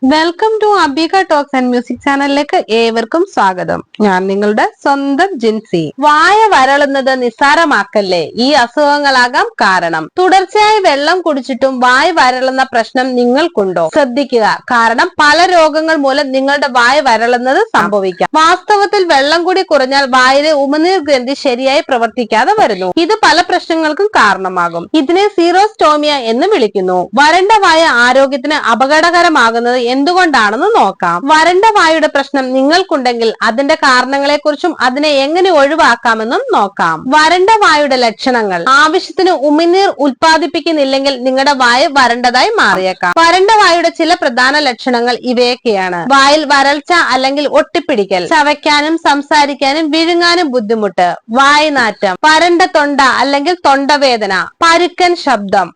Welcome to Abika talks and music ചാനലിലേക്ക് ഏവർക്കും സ്വാഗതം. ഞാൻ നിങ്ങളുടെ സ്വന്തം ജിൻസി. വായ വരളുന്നത് നിസ്സാരമാക്കല്ലേ, ഈ അസുഖങ്ങളാകാം കാരണം. തുടർച്ചയായി വെള്ളം കുടിച്ചിട്ടും വായ വരളുന്ന പ്രശ്നം നിങ്ങൾക്കുണ്ടോ? ശ്രദ്ധിക്കുക, കാരണം പല രോഗങ്ങൾ മൂലം നിങ്ങളുടെ വായ വരളുന്നത് സംഭവിക്കാം. വാസ്തവത്തിൽ വെള്ളം കൂടി കുറഞ്ഞാൽ വായിലെ ഉമിനീർ ഗ്രന്ഥി ശരിയായി പ്രവർത്തിക്കാതെ വരുന്നു. ഇത് പല പ്രശ്നങ്ങൾക്കും കാരണമാകും. ഇതിനെ സീറോസ്റ്റോമിയ എന്ന് വിളിക്കുന്നു. വരണ്ട വായ ആരോഗ്യത്തിന് അപകടകരമാകുന്നത് എന്തുകൊണ്ടാണെന്ന് നോക്കാം. വരണ്ട വായുടെ പ്രശ്നം നിങ്ങൾക്കുണ്ടെങ്കിൽ അതിന്റെ കാരണങ്ങളെ കുറിച്ചും അതിനെ എങ്ങനെ ഒഴിവാക്കാമെന്നും നോക്കാം. വരണ്ട വായുടെ ലക്ഷണങ്ങൾ: ആവശ്യത്തിന് ഉമിനീർ ഉൽപ്പാദിപ്പിക്കുന്നില്ലെങ്കിൽ നിങ്ങളുടെ വായ വരണ്ടതായി മാറിയേക്കാം. വരണ്ട വായുടെ ചില പ്രധാന ലക്ഷണങ്ങൾ ഇവയൊക്കെയാണ്: വായിൽ വരൾച്ച അല്ലെങ്കിൽ ഒട്ടിപ്പിടിക്കൽ, ചവയ്ക്കാനും സംസാരിക്കാനും വിഴുങ്ങാനും ബുദ്ധിമുട്ട്, വായ്നാറ്റം, വരണ്ട തൊണ്ട അല്ലെങ്കിൽ തൊണ്ടവേദന, പരുക്കൻ ശബ്ദം,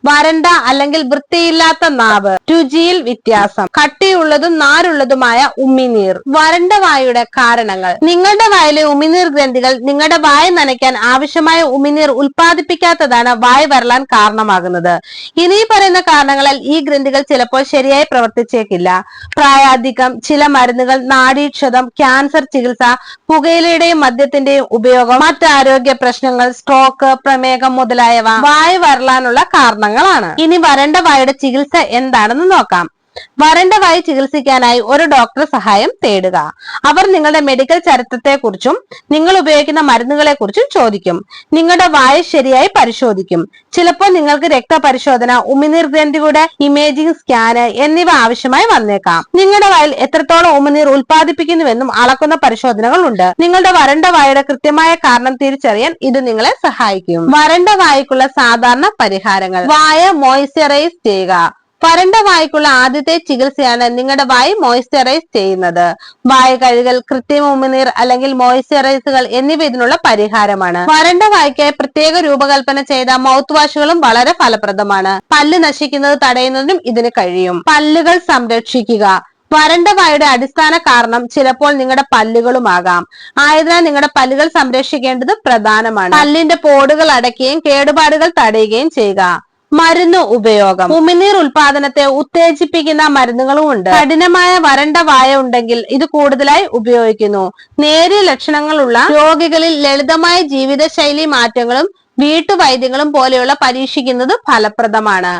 വരണ്ട അല്ലെങ്കിൽ വൃത്തിയില്ലാത്ത നാവ്, രുചിയിൽ വ്യത്യാസം, കട്ടിയുള്ളതും നാരുള്ളതുമായ ഉമിനീർ. വരണ്ട വായുടെ കാരണങ്ങൾ: നിങ്ങളുടെ വായിലെ ഉമിനീർ ഗ്രന്ഥികൾ നിങ്ങളുടെ വായ നനയ്ക്കാൻ ആവശ്യമായ ഉമിനീർ ഉൽപ്പാദിപ്പിക്കാത്തതാണ് വായ വരളാൻ കാരണമാകുന്നത്. ഇനി പറയുന്ന കാരണങ്ങളാൽ ഈ ഗ്രന്ഥികൾ ചിലപ്പോൾ ശരിയായി പ്രവർത്തിച്ചേക്കില്ല. പ്രായാധിക്യം, ചില മരുന്നുകൾ, നാഡീക്ഷതം, ക്യാൻസർ ചികിത്സ, പുകയിലയുടെയും മദ്യത്തിന്റെയും ഉപയോഗം, മറ്റാരോഗ്യ പ്രശ്നങ്ങൾ, സ്ട്രോക്ക്, പ്രമേഹം മുതലായവ വായ വരളാനുള്ള കാരണങ്ങൾ. ഇനി വരണ്ട വായുടെ ചികിത്സ എന്താണെന്ന് നോക്കാം. വരണ്ട വായ ചികിത്സിക്കാനായി ഒരു ഡോക്ടർ സഹായം തേടുക. അവർ നിങ്ങളുടെ മെഡിക്കൽ ചരിത്രത്തെക്കുറിച്ചും നിങ്ങൾ ഉപയോഗിക്കുന്ന മരുന്നുകളെ കുറിച്ചും ചോദിക്കും. നിങ്ങളുടെ വായ ശരിയായി പരിശോധിക്കും. ചിലപ്പോൾ നിങ്ങൾക്ക് രക്തപരിശോധന, ഉമിനീർ ഗ്രന്ഥിയുടെ ഇമേജിംഗ് സ്കാന് എന്നിവ ആവശ്യമായി വന്നേക്കാം. നിങ്ങളുടെ വായിൽ എത്രത്തോളം ഉമിനീർ ഉൽപ്പാദിപ്പിക്കുന്നുവെന്നും അളക്കുന്ന പരിശോധനകൾ ഉണ്ട്. നിങ്ങളുടെ വരണ്ട വായുടെ കൃത്യമായ കാരണം തിരിച്ചറിയാൻ ഇത് നിങ്ങളെ സഹായിക്കും. വരണ്ട വായ്ക്കുള്ള സാധാരണ പരിഹാരങ്ങൾ: വായ മോയ്സ്ചറൈസ് ചെയ്യുക. വരണ്ട വായ്ക്കുള്ള ആദ്യത്തെ ചികിത്സയാണ് നിങ്ങളുടെ വായ് മോയ്സ്ചറൈസ് ചെയ്യുന്നത്. വായ കഴുകൽ, കൃത്രിമ ഉമിനീർ അല്ലെങ്കിൽ മോയ്സ്ചറൈസുകൾ എന്നിവ ഇതിനുള്ള പരിഹാരമാണ്. വരണ്ട വായ്ക്കായി പ്രത്യേക രൂപകൽപ്പന ചെയ്ത മൗത്ത് വാഷുകളും വളരെ ഫലപ്രദമാണ്. പല്ല് നശിക്കുന്നത് തടയുന്നതിനും ഇതിന് കഴിയും. പല്ലുകൾ സംരക്ഷിക്കുക. വരണ്ട വായുടെ അടിസ്ഥാന കാരണം ചിലപ്പോൾ നിങ്ങളുടെ പല്ലുകളുമാകാം. ആയതിനാൽ നിങ്ങളുടെ പല്ലുകൾ സംരക്ഷിക്കേണ്ടത് പ്രധാനമാണ്. പല്ലിന്റെ പോടുകൾ അടയ്ക്കുകയും കേടുപാടുകൾ തടയുകയും ചെയ്യുക. മരുന്ന് ഉപയോഗം: ഉമിനീർ ഉൽപാദനത്തെ ഉത്തേജിപ്പിക്കുന്ന മരുന്നുകളും ഉണ്ട്. കഠിനമായ വരണ്ട വായ ഉണ്ടെങ്കിൽ ഇത് കൂടുതലായി ഉപയോഗിക്കുന്നു. നേരിയ ലക്ഷണങ്ങളുള്ള രോഗികളിൽ ലളിതമായ ജീവിതശൈലി മാറ്റങ്ങളും വീട്ടുവൈദ്യങ്ങളും പോലെയുള്ള പരീക്ഷിക്കുന്നത് ഫലപ്രദമാണ്.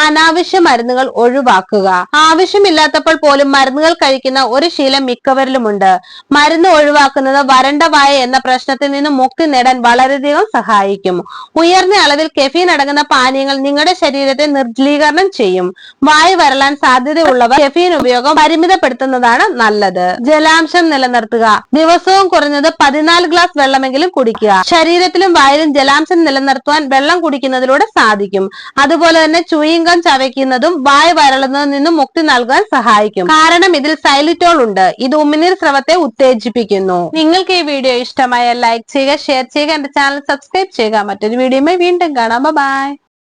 അനാവശ്യ മരുന്നുകൾ ഒഴിവാക്കുക. ആവശ്യമില്ലാത്തപ്പോൾ പോലും മരുന്നുകൾ കഴിക്കുന്ന ഒരു ശീലം മിക്കവരിലുമുണ്ട്. മരുന്ന് ഒഴിവാക്കുന്നത് വരണ്ട വായ എന്ന പ്രശ്നത്തിൽ നിന്ന് മുക്തി നേടാൻ വളരെയധികം സഹായിക്കും. ഉയർന്ന അളവിൽ കെഫീൻ അടങ്ങുന്ന പാനീയങ്ങൾ നിങ്ങളുടെ ശരീരത്തെ നിർജ്ജലീകരണം ചെയ്യും. വായ വരളാൻ സാധ്യതയുള്ളവർ കെഫീൻ ഉപയോഗം പരിമിതപ്പെടുത്തുന്നതാണ് നല്ലത്. ജലാംശം നിലനിർത്തുക. ദിവസവും കുറഞ്ഞത് 14 ഗ്ലാസ് വെള്ളമെങ്കിലും കുടിക്കുക. ശരീരത്തിലും വായിലും ജലാംശം നിലനിർത്തുവാൻ വെള്ളം കുടിക്കുന്നതിലൂടെ സാധിക്കും. അതുപോലെ തന്നെ ചൂയിങ്കം ചവയ്ക്കുന്നതും വായ വരളുന്നതിൽ നിന്നും മുക്തി നൽകാൻ സഹായിക്കും. കാരണം ഇതിൽ സൈലിറ്റോൾ ഉണ്ട്. ഇത് ഉമിനീർ സ്രവത്തെ ഉത്തേജിപ്പിക്കുന്നു. നിങ്ങൾക്ക് ഈ വീഡിയോ ഇഷ്ടമായ ലൈക്ക് ചെയ്യുക, ഷെയർ ചെയ്യുക, എന്റെ ചാനൽ സബ്സ്ക്രൈബ് ചെയ്യുക. മറ്റൊരു വീഡിയോയുമായി വീണ്ടും കാണാം. ബൈ.